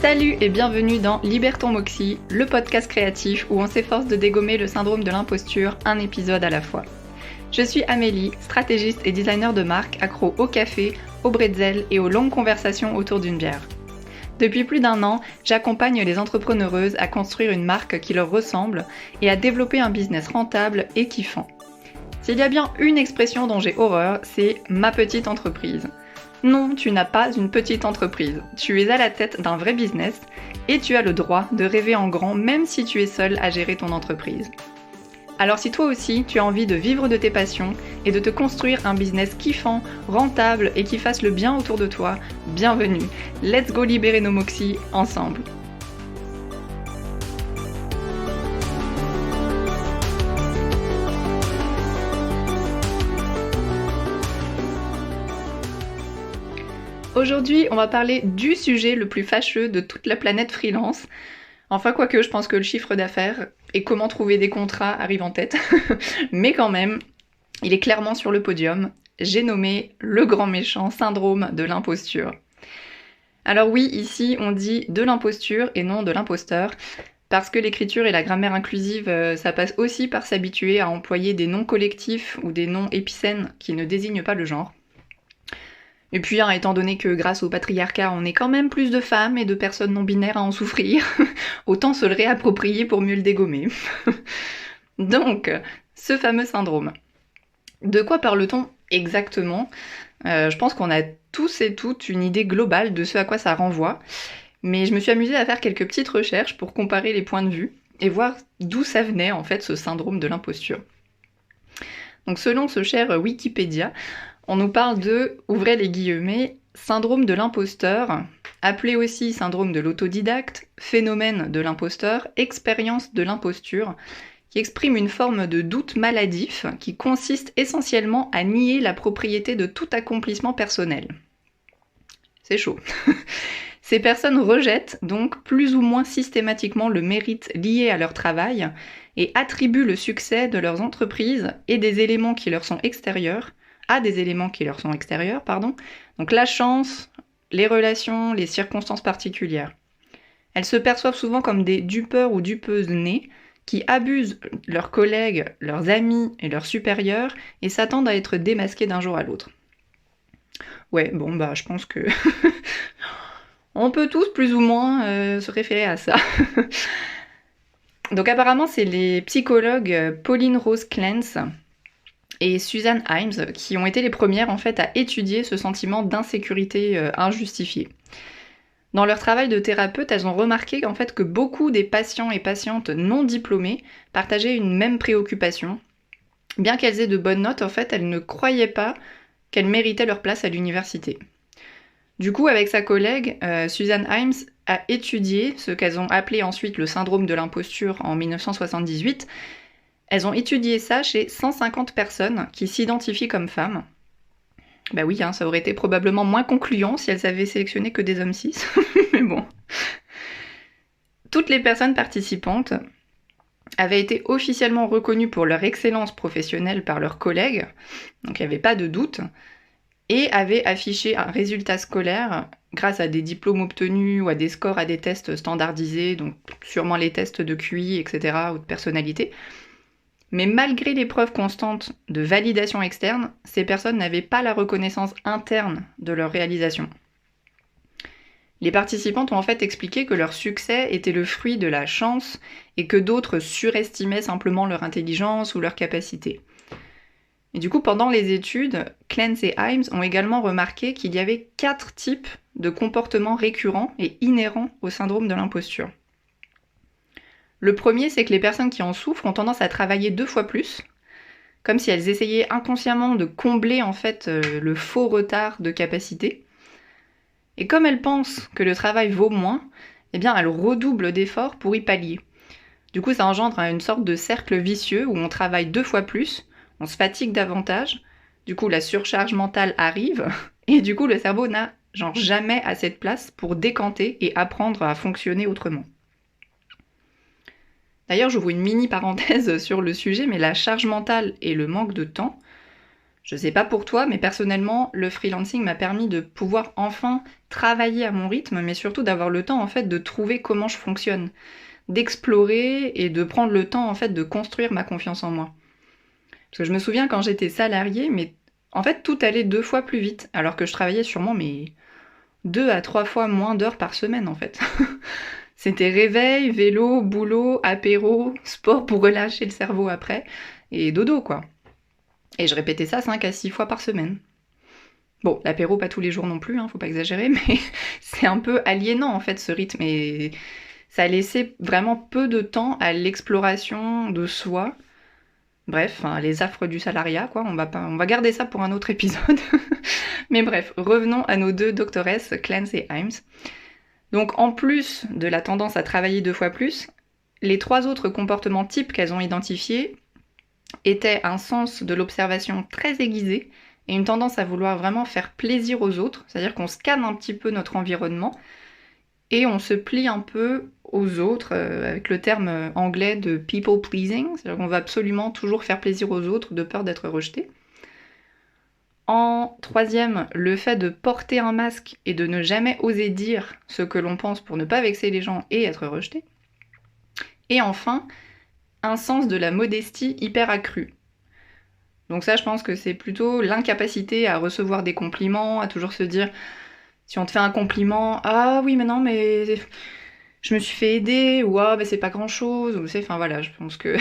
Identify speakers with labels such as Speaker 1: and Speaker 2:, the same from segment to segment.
Speaker 1: Salut et bienvenue dans Libère ton Moxie, le podcast créatif où on s'efforce de dégommer le syndrome de l'imposture, un épisode à la fois. Je suis Amélie, stratégiste et designer de marque, accro au café, au bretzel et aux longues conversations autour d'une bière. Depuis plus d'1 an, j'accompagne les entrepreneureuses à construire une marque qui leur ressemble et à développer un business rentable et kiffant. S'il y a bien une expression dont j'ai horreur, c'est « ma petite entreprise ». Non, tu n'as pas une petite entreprise. Tu es à la tête d'un vrai business et tu as le droit de rêver en grand même si tu es seul à gérer ton entreprise. Alors si toi aussi tu as envie de vivre de tes passions et de te construire un business kiffant, rentable et qui fasse le bien autour de toi, bienvenue. Let's go libérer nos moxies ensemble. Aujourd'hui, on va parler du sujet le plus fâcheux de toute la planète freelance. Enfin, quoique, je pense que le chiffre d'affaires et comment trouver des contrats arrivent en tête. Mais quand même, il est clairement sur le podium. J'ai nommé le grand méchant syndrome de l'imposture. Alors oui, ici, on dit de l'imposture et non de l'imposteur. Parce que l'écriture et la grammaire inclusive, ça passe aussi par s'habituer à employer des noms collectifs ou des noms épicènes qui ne désignent pas le genre. Et puis, étant donné que grâce au patriarcat, on est quand même plus de femmes et de personnes non-binaires à en souffrir, autant se le réapproprier pour mieux le dégommer. Donc, ce fameux syndrome. De quoi parle-t-on exactement ? Je pense qu'on a tous et toutes une idée globale de ce à quoi ça renvoie, mais je me suis amusée à faire quelques petites recherches pour comparer les points de vue et voir d'où ça venait en fait ce syndrome de l'imposture. Donc selon ce cher Wikipédia, on nous parle de, ouvrez les guillemets, syndrome de l'imposteur, appelé aussi syndrome de l'autodidacte, phénomène de l'imposteur, expérience de l'imposture, qui exprime une forme de doute maladif qui consiste essentiellement à nier la propriété de tout accomplissement personnel. C'est chaud. Ces personnes rejettent donc plus ou moins systématiquement le mérite lié à leur travail et attribuent le succès de leurs entreprises et des éléments qui leur sont extérieurs, donc la chance, les relations, les circonstances particulières. Elles se perçoivent souvent comme des dupeurs ou dupeuses nées qui abusent leurs collègues, leurs amis et leurs supérieurs et s'attendent à être démasquées d'un jour à l'autre. Ouais, je pense que on peut tous plus ou moins se référer à ça. Donc apparemment, c'est les psychologues Pauline Rose Clance et Susan Himes qui ont été les premières en fait à étudier ce sentiment d'insécurité injustifiée. Dans leur travail de thérapeute, elles ont remarqué en fait que beaucoup des patients et patientes non diplômés partageaient une même préoccupation. Bien qu'elles aient de bonnes notes, en fait, elles ne croyaient pas qu'elles méritaient leur place à l'université. Du coup, avec sa collègue, Susan Himes a étudié ce qu'elles ont appelé ensuite le syndrome de l'imposture en 1978. Elles ont étudié ça chez 150 personnes qui s'identifient comme femmes. Bah oui, ça aurait été probablement moins concluant si elles avaient sélectionné que des hommes cis, mais bon. Toutes les personnes participantes avaient été officiellement reconnues pour leur excellence professionnelle par leurs collègues, donc il n'y avait pas de doute, et avaient affiché un résultat scolaire grâce à des diplômes obtenus ou à des scores à des tests standardisés, donc sûrement les tests de QI, etc., ou de personnalité. Mais malgré les preuves constantes de validation externe, ces personnes n'avaient pas la reconnaissance interne de leur réalisation. Les participantes ont en fait expliqué que leur succès était le fruit de la chance et que d'autres surestimaient simplement leur intelligence ou leur capacité. Et du coup, pendant les études, Clance et Himes ont également remarqué qu'il y avait 4 types de comportements récurrents et inhérents au syndrome de l'imposture. Le premier, c'est que les personnes qui en souffrent ont tendance à travailler 2 fois plus, comme si elles essayaient inconsciemment de combler en fait le faux retard de capacité. Et comme elles pensent que le travail vaut moins, elles redoublent d'efforts pour y pallier. Du coup, ça engendre une sorte de cercle vicieux où on travaille 2 fois plus, on se fatigue davantage, du coup la surcharge mentale arrive, et du coup le cerveau n'a jamais assez de place pour décanter et apprendre à fonctionner autrement. D'ailleurs, j'ouvre une mini parenthèse sur le sujet, mais la charge mentale et le manque de temps Je sais pas pour toi, mais personnellement, le freelancing m'a permis de pouvoir enfin travailler à mon rythme, mais surtout d'avoir le temps en fait de trouver comment je fonctionne, d'explorer et de prendre le temps en fait de construire ma confiance en moi. Parce que je me souviens quand j'étais salariée, mais en fait tout allait 2 fois plus vite, alors que je travaillais sûrement mais 2 à 3 fois moins d'heures par semaine en fait. C'était réveil, vélo, boulot, apéro, sport pour relâcher le cerveau après, et dodo quoi. Et je répétais ça 5 à 6 fois par semaine. Bon, l'apéro pas tous les jours non plus, hein, faut pas exagérer, mais c'est un peu aliénant en fait ce rythme, et ça laissait vraiment peu de temps à l'exploration de soi. Bref, hein, les affres du salariat, quoi, on va garder ça pour un autre épisode. Mais bref, revenons à nos 2 doctoresses, Clance et Himes. Donc en plus de la tendance à travailler 2 fois plus, les 3 autres comportements types qu'elles ont identifiés étaient un sens de l'observation très aiguisé et une tendance à vouloir vraiment faire plaisir aux autres, c'est-à-dire qu'on scanne un petit peu notre environnement et on se plie un peu aux autres, avec le terme anglais de people pleasing, c'est-à-dire qu'on va absolument toujours faire plaisir aux autres de peur d'être rejeté. En troisième, le fait de porter un masque et de ne jamais oser dire ce que l'on pense pour ne pas vexer les gens et être rejeté. Et enfin, un sens de la modestie hyper accru. Donc ça, je pense que c'est plutôt l'incapacité à recevoir des compliments, à toujours se dire, si on te fait un compliment, ah oui mais non mais je me suis fait aider, ou ah bah c'est pas grand chose, ou enfin voilà, je pense que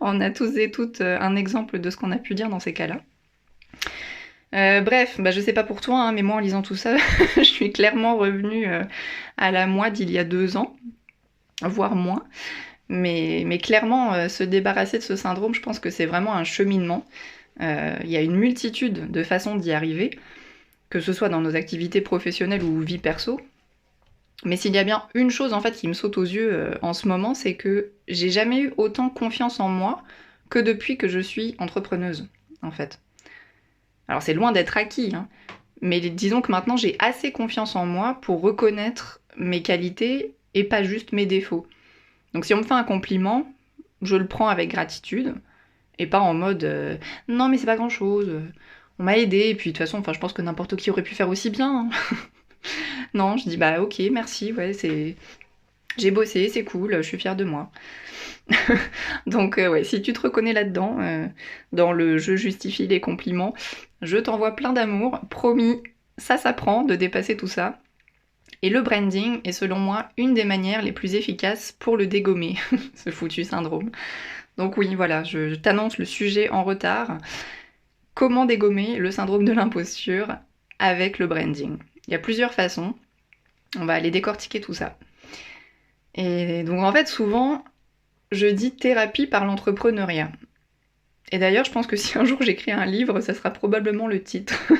Speaker 1: on a tous et toutes un exemple de ce qu'on a pu dire dans ces cas-là. Bref, bah je sais pas pour toi, hein, mais moi en lisant tout ça, je suis clairement revenue à la moi d'il y a 2 ans, voire moins. Mais clairement, se débarrasser de ce syndrome, je pense que c'est vraiment un cheminement. Il y a une multitude de façons d'y arriver, que ce soit dans nos activités professionnelles ou vie perso. Mais s'il y a bien une chose en fait qui me saute aux yeux en ce moment, c'est que j'ai jamais eu autant confiance en moi que depuis que je suis entrepreneuse, en fait. Alors c'est loin d'être acquis, hein, mais disons que maintenant j'ai assez confiance en moi pour reconnaître mes qualités et pas juste mes défauts. Donc si on me fait un compliment, je le prends avec gratitude, et pas en mode non mais c'est pas grand chose, on m'a aidé, et puis de toute façon, je pense que n'importe qui aurait pu faire aussi bien. Hein. Non, je dis bah ok, merci, ouais, j'ai bossé, c'est cool, je suis fière de moi. Donc ouais, si tu te reconnais là-dedans, dans le je justifie les compliments, je t'envoie plein d'amour, promis, ça s'apprend de dépasser tout ça. Et le branding est selon moi une des manières les plus efficaces pour le dégommer, ce foutu syndrome. Donc oui, voilà, je t'annonce le sujet en retard. Comment dégommer le syndrome de l'imposture avec le branding? Il y a plusieurs façons. On va aller décortiquer tout ça. Et donc en fait, souvent, je dis thérapie par l'entrepreneuriat. Et d'ailleurs, je pense que si un jour j'écris un livre, ça sera probablement le titre.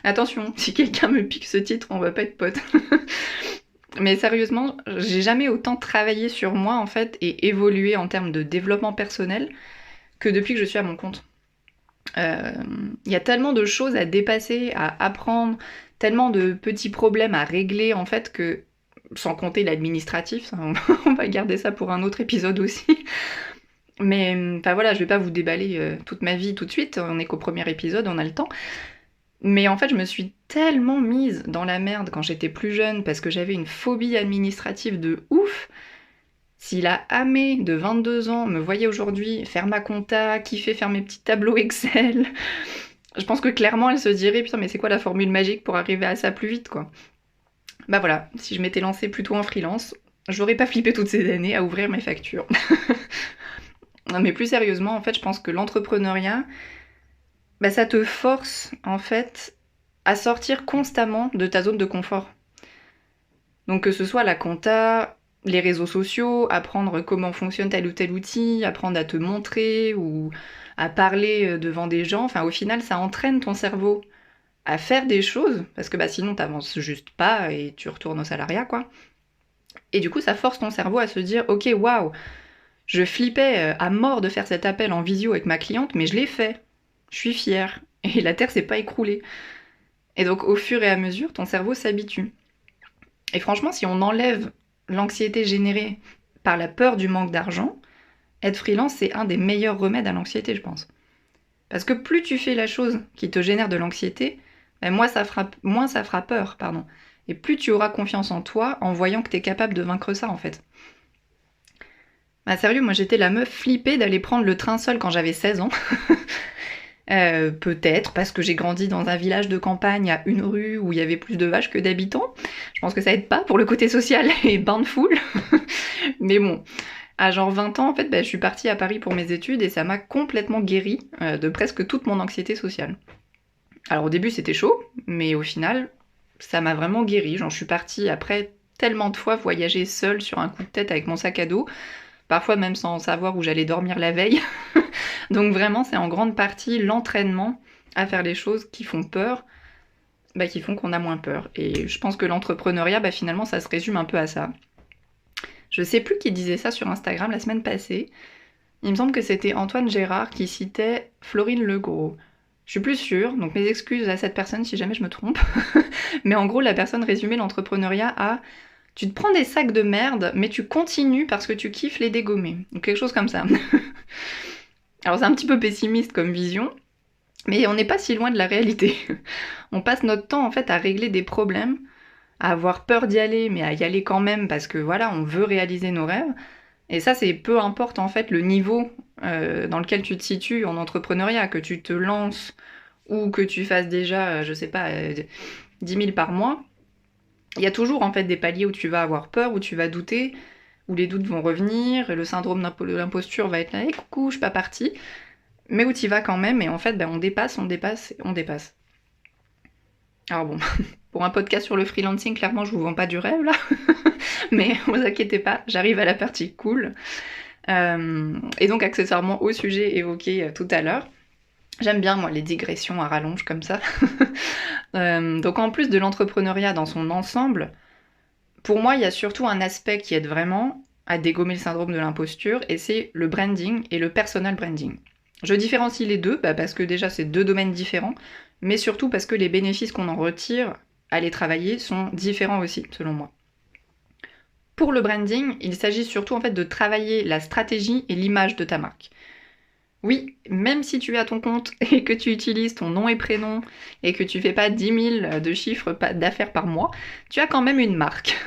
Speaker 1: Attention, si quelqu'un me pique ce titre, on va pas être potes. Mais sérieusement, j'ai jamais autant travaillé sur moi en fait et évolué en termes de développement personnel que depuis que je suis à mon compte. Il y a tellement de choses à dépasser, à apprendre, tellement de petits problèmes à régler en fait que, sans compter l'administratif, on va garder ça pour un autre épisode aussi. Mais enfin voilà, je vais pas vous déballer toute ma vie tout de suite, on est qu'au premier épisode, on a le temps. Mais en fait, je me suis tellement mise dans la merde quand j'étais plus jeune parce que j'avais une phobie administrative de ouf. Si la Amé de 22 ans me voyait aujourd'hui faire ma compta, kiffer faire mes petits tableaux Excel, je pense que clairement elle se dirait putain mais c'est quoi la formule magique pour arriver à ça plus vite quoi. Bah voilà, si je m'étais lancée plutôt en freelance, j'aurais pas flippé toutes ces années à ouvrir mes factures. Non mais plus sérieusement, en fait je pense que l'entrepreneuriat, bah ça te force en fait à sortir constamment de ta zone de confort. Donc que ce soit la compta, les réseaux sociaux, apprendre comment fonctionne tel ou tel outil, apprendre à te montrer ou à parler devant des gens, enfin au final ça entraîne ton cerveau à faire des choses, parce que bah sinon t'avances juste pas et tu retournes au salariat quoi. Et du coup ça force ton cerveau à se dire ok waouh, je flippais à mort de faire cet appel en visio avec ma cliente, mais je l'ai fait, je suis fière, et la terre s'est pas écroulée. Et donc au fur et à mesure ton cerveau s'habitue. Et franchement si on enlève l'anxiété générée par la peur du manque d'argent, être freelance, c'est un des meilleurs remèdes à l'anxiété, je pense. Parce que plus tu fais la chose qui te génère de l'anxiété, ben moins ça fera peur, pardon. Et plus tu auras confiance en toi en voyant que tu es capable de vaincre ça, en fait. Bah sérieux, moi j'étais la meuf flippée d'aller prendre le train seule quand j'avais 16 ans. Peut-être parce que j'ai grandi dans un village de campagne à une rue où il y avait plus de vaches que d'habitants. Je pense que ça aide pas pour le côté social et bain de foule. Mais bon, à genre 20 ans, en fait, je suis partie à Paris pour mes études et ça m'a complètement guérie de presque toute mon anxiété sociale. Alors au début c'était chaud, mais au final, ça m'a vraiment guérie. J'en suis partie après tellement de fois voyager seule sur un coup de tête avec mon sac à dos, parfois même sans savoir où j'allais dormir la veille. Donc vraiment, c'est en grande partie l'entraînement à faire les choses qui font peur, qui font qu'on a moins peur. Et je pense que l'entrepreneuriat, finalement, ça se résume un peu à ça. Je sais plus qui disait ça sur Instagram la semaine passée. Il me semble que c'était Antoine Gérard qui citait Florine Legros. Je suis plus sûre, donc mes excuses à cette personne si jamais je me trompe. Mais en gros, la personne résumait l'entrepreneuriat à tu te prends des sacs de merde, mais tu continues parce que tu kiffes les dégommer. Ou quelque chose comme ça. Alors c'est un petit peu pessimiste comme vision, mais on n'est pas si loin de la réalité. On passe notre temps en fait à régler des problèmes, à avoir peur d'y aller, mais à y aller quand même parce que voilà, on veut réaliser nos rêves. Et ça, c'est peu importe en fait le niveau dans lequel tu te situes en entrepreneuriat, que tu te lances ou que tu fasses déjà, je sais pas, 10 000 par mois. Il y a toujours en fait des paliers où tu vas avoir peur, où tu vas douter, où les doutes vont revenir, et le syndrome de l'imposture va être là, hey, coucou, je suis pas partie. Mais où tu y vas quand même, et en fait, on dépasse. Alors bon, pour un podcast sur le freelancing, clairement, je vous vends pas du rêve, là. Mais vous inquiétez pas, j'arrive à la partie cool. Et donc, accessoirement, au sujet évoqué tout à l'heure, j'aime bien, moi, les digressions à rallonge comme ça. Donc, en plus de l'entrepreneuriat dans son ensemble, pour moi, il y a surtout un aspect qui aide vraiment à dégommer le syndrome de l'imposture, et c'est le branding et le personal branding. Je différencie les deux, parce que déjà, c'est deux domaines différents, mais surtout parce que les bénéfices qu'on en retire à les travailler sont différents aussi, selon moi. Pour le branding, il s'agit surtout en fait de travailler la stratégie et l'image de ta marque. Oui, même si tu es à ton compte et que tu utilises ton nom et prénom et que tu fais pas 10 000 de chiffres d'affaires par mois, tu as quand même une marque.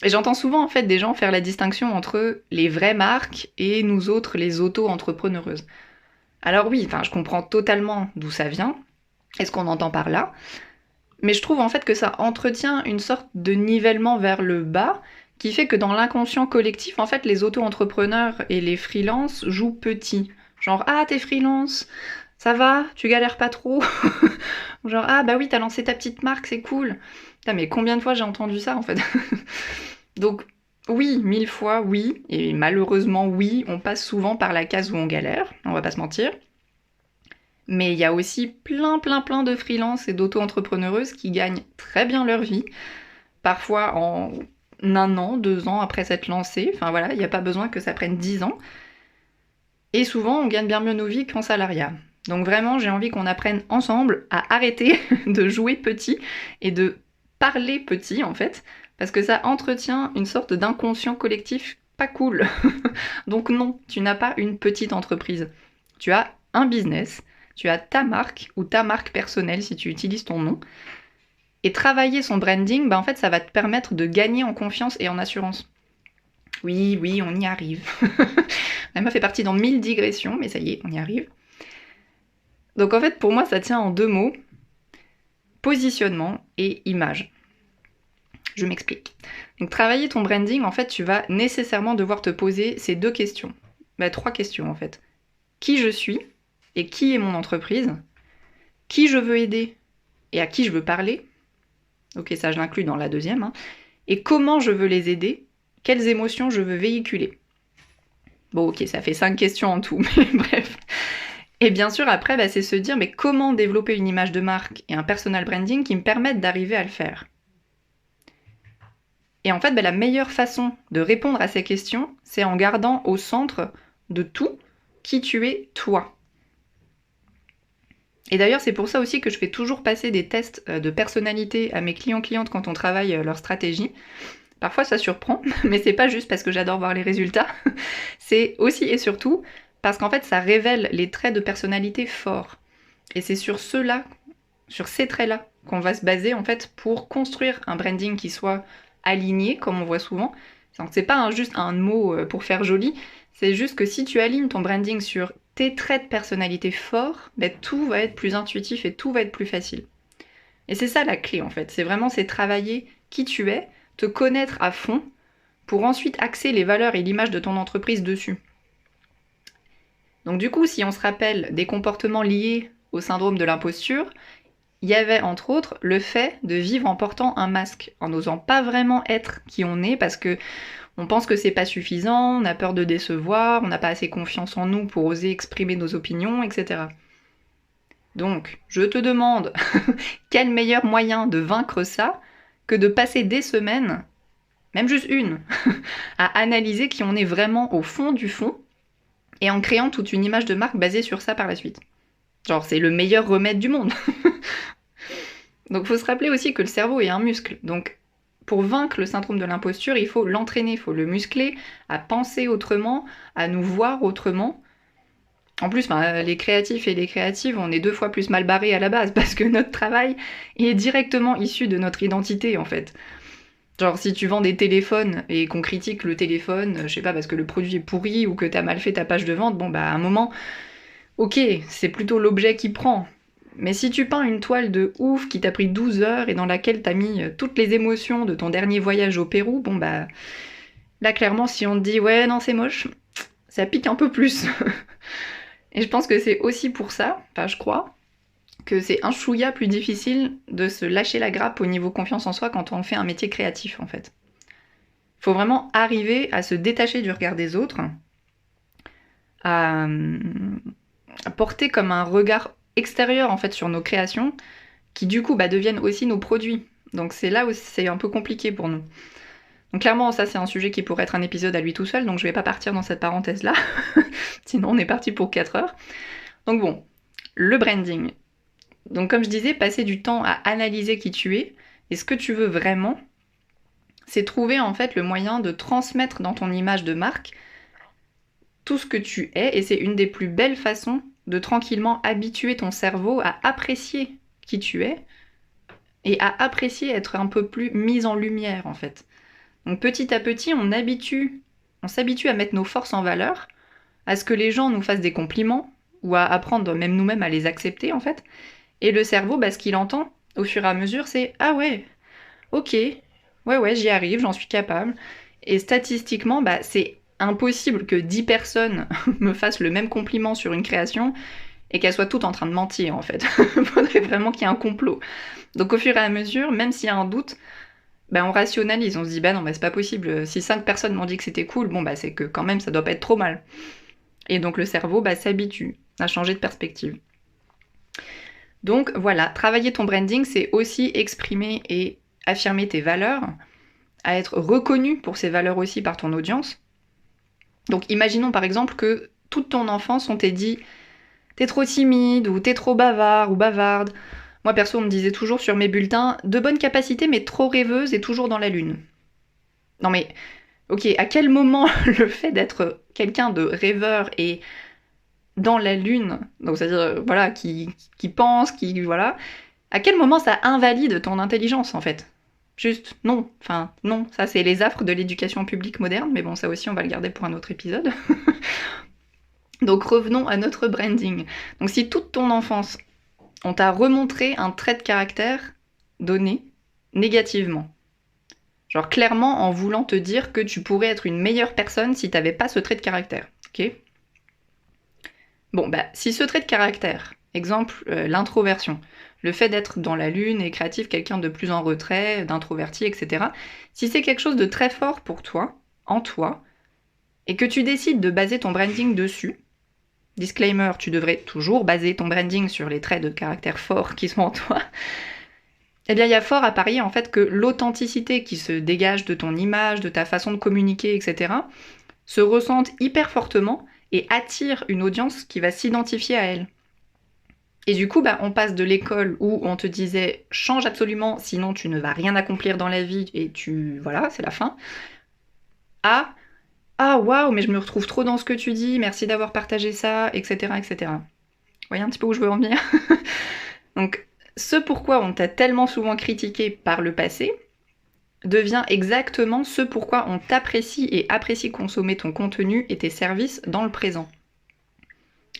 Speaker 1: Et j'entends souvent en fait des gens faire la distinction entre les vraies marques et nous autres, les auto-entrepreneureuses. Alors oui, je comprends totalement d'où ça vient et ce qu'on entend par là, mais je trouve en fait que ça entretient une sorte de nivellement vers le bas qui fait que dans l'inconscient collectif, en fait, les auto-entrepreneurs et les freelances jouent petit. Genre, ah, t'es freelance, ça va, tu galères pas trop. Genre, ah, bah oui, t'as lancé ta petite marque, c'est cool. Putain, mais combien de fois j'ai entendu ça, en fait. Donc, oui, 1000 fois, oui, et malheureusement, oui, on passe souvent par la case où on galère, on va pas se mentir. Mais il y a aussi plein de freelances et d'auto-entrepreneureuses qui gagnent très bien leur vie, parfois en 1 an, 2 ans après s'être lancé. Enfin voilà, il n'y a pas besoin que ça prenne 10 ans. Et souvent, on gagne bien mieux nos vies qu'en salariat. Donc vraiment, j'ai envie qu'on apprenne ensemble à arrêter de jouer petit et de parler petit, en fait, parce que ça entretient une sorte d'inconscient collectif pas cool. Donc non, tu n'as pas une petite entreprise. Tu as un business, tu as ta marque ou ta marque personnelle si tu utilises ton nom. Et travailler son branding, en fait, ça va te permettre de gagner en confiance et en assurance. Oui, on y arrive. La meuf fait partie dans 1000 digressions, mais ça y est, on y arrive. Donc en fait, pour moi, ça tient en 2 mots. Positionnement et image. Je m'explique. Donc travailler ton branding, en fait, tu vas nécessairement devoir te poser ces 2 questions. 3 questions, en fait. Qui je suis et qui est mon entreprise? Qui je veux aider et à qui je veux parler? Ok, ça je l'inclus dans la deuxième. Et comment je veux les aider? Quelles émotions je veux véhiculer? Bon, ok, ça fait 5 questions en tout, mais bref. Et bien sûr, après, c'est se dire, mais comment développer une image de marque et un personal branding qui me permettent d'arriver à le faire? Et en fait, la meilleure façon de répondre à ces questions, c'est en gardant au centre de tout qui tu es toi. Et d'ailleurs, c'est pour ça aussi que je fais toujours passer des tests de personnalité à mes clients-clientes quand on travaille leur stratégie. Parfois, ça surprend, mais c'est pas juste parce que j'adore voir les résultats. C'est aussi et surtout Parce qu'en fait, ça révèle les traits de personnalité forts. Et c'est sur ceux-là, sur ces traits-là, qu'on va se baser en fait pour construire un branding qui soit aligné, comme on voit souvent. Donc, c'est pas juste un mot pour faire joli, c'est juste que si tu alignes ton branding sur tes traits de personnalité forts, ben, tout va être plus intuitif et tout va être plus facile. Et c'est ça la clé en fait, c'est travailler qui tu es, te connaître à fond, pour ensuite axer les valeurs et l'image de ton entreprise dessus. Donc du coup, si on se rappelle des comportements liés au syndrome de l'imposture, il y avait entre autres le fait de vivre en portant un masque, en n'osant pas vraiment être qui on est parce que on pense que c'est pas suffisant, on a peur de décevoir, on n'a pas assez confiance en nous pour oser exprimer nos opinions, etc. Donc, je te demande, quel meilleur moyen de vaincre ça que de passer des semaines, même juste une, à analyser qui on est vraiment au fond du fond, et en créant toute une image de marque basée sur ça par la suite. Genre, c'est le meilleur remède du monde. Donc, faut se rappeler aussi que le cerveau est un muscle. Donc, pour vaincre le syndrome de l'imposture, il faut l'entraîner, il faut le muscler, à penser autrement, à nous voir autrement. En plus, les créatifs et les créatives, on est 2 fois plus mal barrés à la base, parce que notre travail est directement issu de notre identité, en fait. Genre, si tu vends des téléphones et qu'on critique le téléphone, je sais pas, parce que le produit est pourri ou que t'as mal fait ta page de vente, bon bah à un moment, ok, c'est plutôt l'objet qui prend. Mais si tu peins une toile de ouf qui t'a pris 12 heures et dans laquelle t'as mis toutes les émotions de ton dernier voyage au Pérou, bon bah là clairement si on te dit ouais non c'est moche, ça pique un peu plus. Et je pense que c'est aussi pour ça, enfin je crois, que c'est un chouïa plus difficile de se lâcher la grappe au niveau confiance en soi quand on fait un métier créatif en fait. Faut vraiment arriver à se détacher du regard des autres, à porter comme un regard extérieur en fait sur nos créations, qui du coup deviennent aussi nos produits. Donc c'est là où c'est un peu compliqué pour nous. Donc clairement ça c'est un sujet qui pourrait être un épisode à lui tout seul, donc je vais pas partir dans cette parenthèse là, sinon on est parti pour 4 heures. Donc bon, le branding. Donc comme je disais, passer du temps à analyser qui tu es et ce que tu veux vraiment, c'est trouver en fait le moyen de transmettre dans ton image de marque tout ce que tu es, et c'est une des plus belles façons de tranquillement habituer ton cerveau à apprécier qui tu es et à apprécier être un peu plus mis en lumière en fait. Donc petit à petit, on s'habitue à mettre nos forces en valeur, à ce que les gens nous fassent des compliments ou à apprendre même nous-mêmes à les accepter en fait. Et le cerveau, ce qu'il entend au fur et à mesure, c'est ah ouais, ok, ouais, j'y arrive, j'en suis capable. Et statistiquement, c'est impossible que 10 personnes me fassent le même compliment sur une création et qu'elles soient toutes en train de mentir en fait. Il faudrait vraiment qu'il y ait un complot. Donc au fur et à mesure, même s'il y a un doute, on rationalise, on se dit non c'est pas possible, si 5 personnes m'ont dit que c'était cool, c'est que quand même ça doit pas être trop mal. Et donc le cerveau s'habitue à changer de perspective. Donc voilà, travailler ton branding, c'est aussi exprimer et affirmer tes valeurs, à être reconnu pour ces valeurs aussi par ton audience. Donc imaginons par exemple que toute ton enfance on t'ait dit t'es trop timide ou t'es trop bavard ou bavarde. Moi perso on me disait toujours sur mes bulletins de bonnes capacités mais trop rêveuse et toujours dans la lune. Non mais ok, à quel moment le fait d'être quelqu'un de rêveur et dans la lune, donc c'est-à-dire voilà, qui pense, qui voilà, à quel moment ça invalide ton intelligence en fait? Juste non, non, ça c'est les affres de l'éducation publique moderne, mais bon ça aussi on va le garder pour un autre épisode. Donc revenons à notre branding. Donc si toute ton enfance on t'a remontré un trait de caractère donné négativement, genre clairement en voulant te dire que tu pourrais être une meilleure personne si t'avais pas ce trait de caractère, ok? Bon, si ce trait de caractère, exemple l'introversion, le fait d'être dans la lune et créatif, quelqu'un de plus en retrait, d'introverti, etc., si c'est quelque chose de très fort pour toi, en toi, et que tu décides de baser ton branding dessus, disclaimer, tu devrais toujours baser ton branding sur les traits de caractère forts qui sont en toi, eh bien il y a fort à parier en fait que l'authenticité qui se dégage de ton image, de ta façon de communiquer, etc., se ressente hyper fortement et attire une audience qui va s'identifier à elle. Et du coup, on passe de l'école où on te disait « change absolument, sinon tu ne vas rien accomplir dans la vie et voilà, c'est la fin », à « Ah waouh, mais je me retrouve trop dans ce que tu dis, merci d'avoir partagé ça, etc. etc. Vous voyez un petit peu où je veux en venir? Donc, ce pourquoi on t'a tellement souvent critiqué par le passé devient exactement ce pourquoi on t'apprécie et apprécie consommer ton contenu et tes services dans le présent.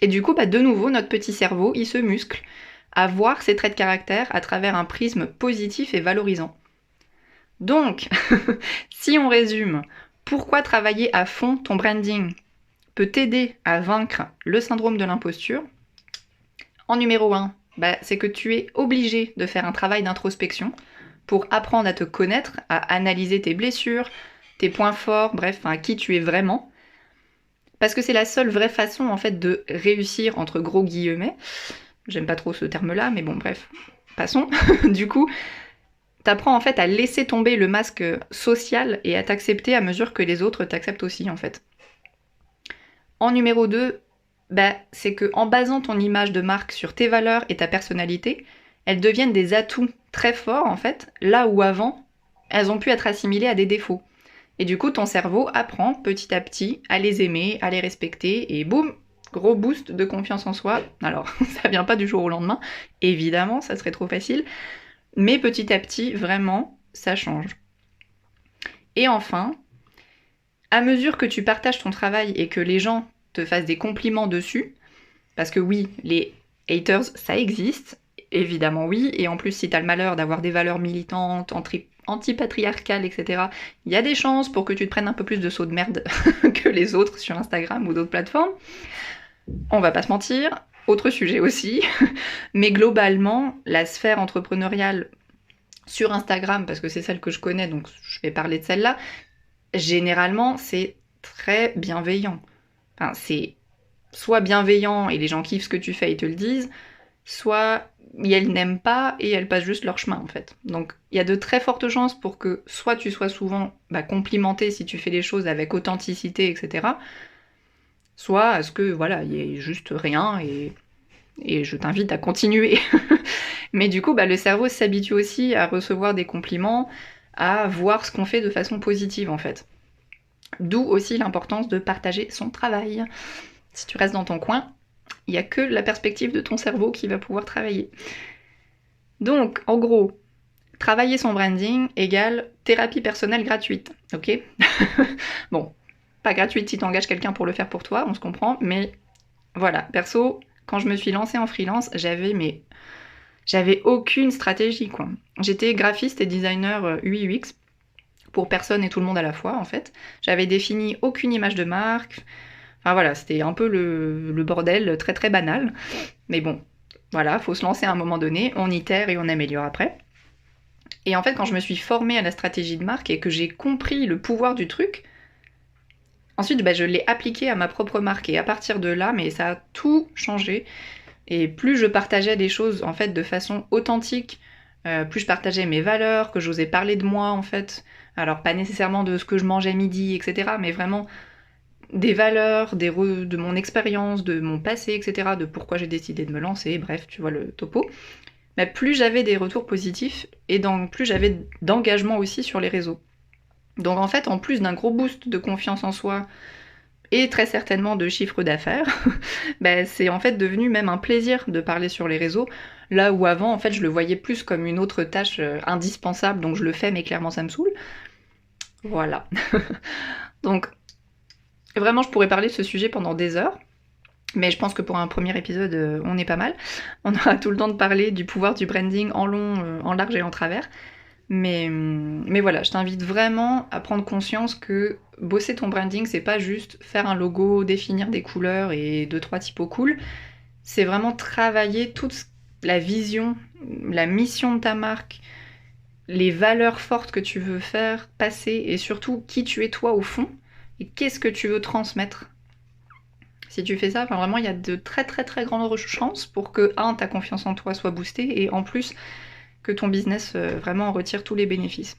Speaker 1: Et du coup, de nouveau, notre petit cerveau, il se muscle à voir ses traits de caractère à travers un prisme positif et valorisant. Donc, si on résume, pourquoi travailler à fond ton branding peut t'aider à vaincre le syndrome de l'imposture? En numéro 1, c'est que tu es obligé de faire un travail d'introspection pour apprendre à te connaître, à analyser tes blessures, tes points forts, bref, qui tu es vraiment. Parce que c'est la seule vraie façon en fait de réussir entre gros guillemets. J'aime pas trop ce terme-là, mais bon, bref, passons. Du coup, t'apprends en fait à laisser tomber le masque social et à t'accepter à mesure que les autres t'acceptent aussi en fait. En numéro 2, c'est que en basant ton image de marque sur tes valeurs et ta personnalité, elles deviennent des atouts très forts en fait, là où avant, elles ont pu être assimilées à des défauts. Et du coup, ton cerveau apprend petit à petit à les aimer, à les respecter, et boum, gros boost de confiance en soi. Alors, ça vient pas du jour au lendemain, évidemment, ça serait trop facile, mais petit à petit, vraiment, ça change. Et enfin, à mesure que tu partages ton travail et que les gens te fassent des compliments dessus, parce que oui, les haters, ça existe, évidemment oui, et en plus, si t'as le malheur d'avoir des valeurs militantes, anti-patriarcales, etc., il y a des chances pour que tu te prennes un peu plus de sauts de merde que les autres sur Instagram ou d'autres plateformes. On va pas se mentir, autre sujet aussi, mais globalement, la sphère entrepreneuriale sur Instagram, parce que c'est celle que je connais, donc je vais parler de celle-là, généralement, c'est très bienveillant. Enfin, c'est soit bienveillant et les gens kiffent ce que tu fais et te le disent, soit elles n'aiment pas et elles passent juste leur chemin en fait. Donc il y a de très fortes chances pour que soit tu sois souvent complimenté si tu fais les choses avec authenticité, etc. Soit à ce que voilà, il y ait juste rien et je t'invite à continuer. Mais du coup, le cerveau s'habitue aussi à recevoir des compliments, à voir ce qu'on fait de façon positive en fait. D'où aussi l'importance de partager son travail. Si tu restes dans ton coin, il n'y a que la perspective de ton cerveau qui va pouvoir travailler. Donc, en gros, travailler son branding égale thérapie personnelle gratuite, ok? Bon, pas gratuite si tu engages quelqu'un pour le faire pour toi, on se comprend, mais voilà, perso, quand je me suis lancée en freelance, j'avais aucune stratégie, quoi. J'étais graphiste et designer UI UX pour personne et tout le monde à la fois, en fait. J'avais défini aucune image de marque. Enfin voilà, c'était un peu le bordel très très banal. Mais bon, voilà, faut se lancer à un moment donné, on itère et on améliore après. Et en fait, quand je me suis formée à la stratégie de marque et que j'ai compris le pouvoir du truc, ensuite je l'ai appliqué à ma propre marque. Et à partir de là, mais ça a tout changé. Et plus je partageais des choses en fait de façon authentique, plus je partageais mes valeurs, que j'osais parler de moi en fait. Alors pas nécessairement de ce que je mangeais midi, etc. Mais vraiment des valeurs, de mon expérience, de mon passé, etc. De pourquoi j'ai décidé de me lancer, bref, tu vois le topo. Plus j'avais des retours positifs et plus j'avais d'engagement aussi sur les réseaux. Donc en fait, en plus d'un gros boost de confiance en soi et très certainement de chiffre d'affaires, c'est en fait devenu même un plaisir de parler sur les réseaux, là où avant, en fait, je le voyais plus comme une autre tâche indispensable, donc je le fais, mais clairement ça me saoule. Voilà. Donc, vraiment, je pourrais parler de ce sujet pendant des heures, mais je pense que pour un premier épisode, on est pas mal. On aura tout le temps de parler du pouvoir du branding en long, en large et en travers. Mais voilà, je t'invite vraiment à prendre conscience que bosser ton branding, c'est pas juste faire un logo, définir des couleurs et 2-3 typos cool. C'est vraiment travailler toute la vision, la mission de ta marque, les valeurs fortes que tu veux faire passer et surtout qui tu es toi au fond et qu'est-ce que tu veux transmettre. Si tu fais ça, vraiment, il y a de très très très grandes chances pour que, ta confiance en toi soit boostée et en plus, que ton business vraiment en retire tous les bénéfices.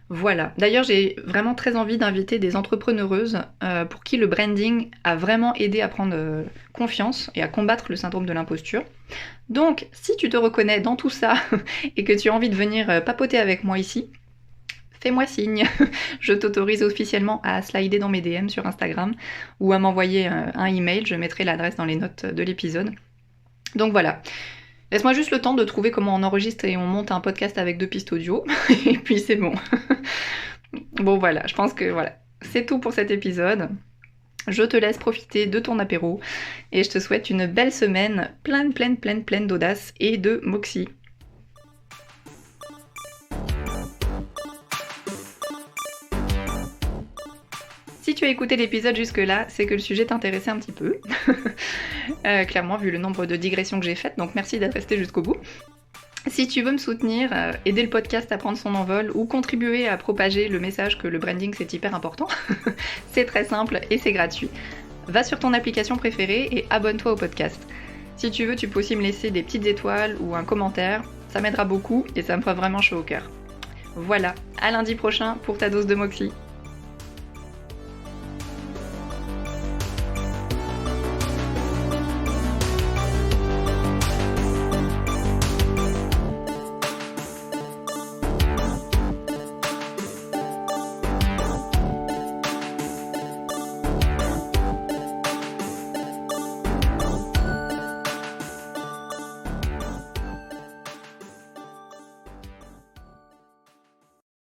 Speaker 1: Voilà. D'ailleurs, j'ai vraiment très envie d'inviter des entrepreneureuses pour qui le branding a vraiment aidé à prendre confiance et à combattre le syndrome de l'imposture. Donc, si tu te reconnais dans tout ça et que tu as envie de venir papoter avec moi ici, fais-moi signe. Je t'autorise officiellement à slider dans mes DM sur Instagram ou à m'envoyer un email, je mettrai l'adresse dans les notes de l'épisode. Donc voilà. Laisse-moi juste le temps de trouver comment on enregistre et on monte un podcast avec 2 pistes audio, et puis c'est bon. Bon voilà, je pense que voilà, c'est tout pour cet épisode. Je te laisse profiter de ton apéro, et je te souhaite une belle semaine pleine d'audace et de moxie. Si tu as écouté l'épisode jusque-là, c'est que le sujet t'intéressait un petit peu. Clairement, vu le nombre de digressions que j'ai faites, donc merci d'être resté jusqu'au bout. Si tu veux me soutenir, aider le podcast à prendre son envol ou contribuer à propager le message que le branding c'est hyper important, c'est très simple et c'est gratuit. Va sur ton application préférée et abonne-toi au podcast. Si tu veux, tu peux aussi me laisser des petites étoiles ou un commentaire, ça m'aidera beaucoup et ça me fera vraiment chaud au cœur. Voilà, à lundi prochain pour ta dose de Moxie.